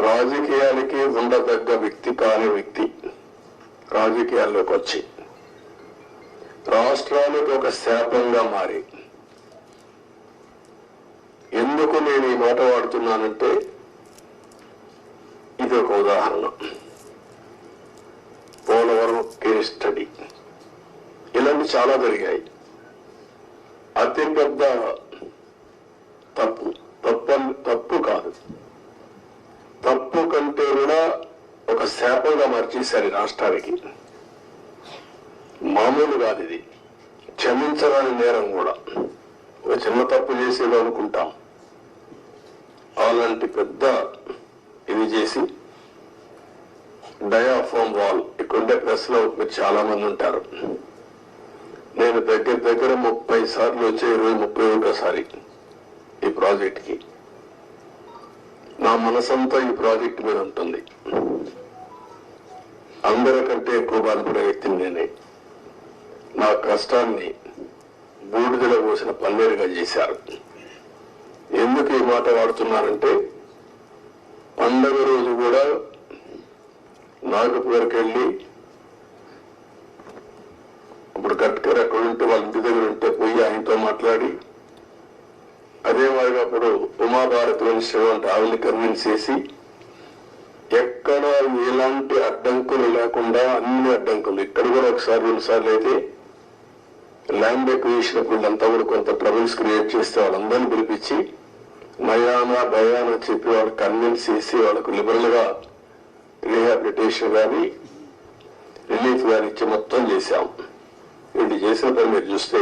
రాజకీయాలకి ఉండదగ్గ వ్యక్తి కాని వ్యక్తి రాజకీయాల్లోకి వచ్చి రాష్ట్రానికి ఒక శాపంగా మారి, ఎందుకు నేను ఈ మాట వాడుతున్నానంటే ఇది ఒక ఉదాహరణ. పోలవరం కేస్ స్టడీ ఇలాంటి చాలా జరిగాయి. అతిపెద్ద తప్పు కాదు, తప్పు కంటే కూడా ఒక శాపంగా మార్చేశారు రాష్ట్రానికి. మామూలు కాదు ఇది, క్షమించరాని నేరం కూడా. ఒక చిన్న తప్పు చేసేది అనుకుంటాం, అలాంటి పెద్ద ఇది చేసి డయాఫామ్ వాల్ ఇక్కడుండే ప్రెస్ లో మీరు చాలా మంది ఉంటారు. నేను దగ్గర 30 సార్లు వచ్చే 31సారి ఈ ప్రాజెక్ట్ కి. నా మనసంతా ఈ ప్రాజెక్ట్ మీద ఉంటుంది. అందరికంటే ఎక్కువ బాధపడే వ్యక్తిని నేనే. నా కష్టాన్ని బూడిదలో పోసిన పన్నీరుగా చేశారు. ఎందుకు ఈ మాట వాడుతున్నారంటే, పండగ రోజు కూడా నాగపూర్కి వెళ్ళి, ఇప్పుడు గట్కర్ అక్కడ ఉంటే వాళ్ళ ఇంటి దగ్గర ఉంటే పోయి ఆయనతో మాట్లాడి, అదే మాదిరిగా అప్పుడు ఉమాభారత్ మినిస్టర్ అంటే ఆవిడని కన్విన్స్ చేసి, ఎక్కడ ఎలాంటి అడ్డంకులు లేకుండా అన్ని అడ్డంకులు, ఇక్కడ కూడా ఒకసారి 2 సార్లు అయితే ల్యాండ్ ఎక్విజిషన్ వీళ్ళంతా కూడా కొంత ట్రబుల్స్ క్రియేట్ చేస్తే వాళ్ళందరినీ పిలిపించి నయానా భయానా చెప్పి వాళ్ళకి కన్విన్స్ చేసి వాళ్ళకు లిబరల్ గా రీహాబిలిటేషన్ కానీ రిలీఫ్ కానీ ఇచ్చి మొత్తం చేశాం. వీళ్ళు చేసిన పని మీరు చూస్తే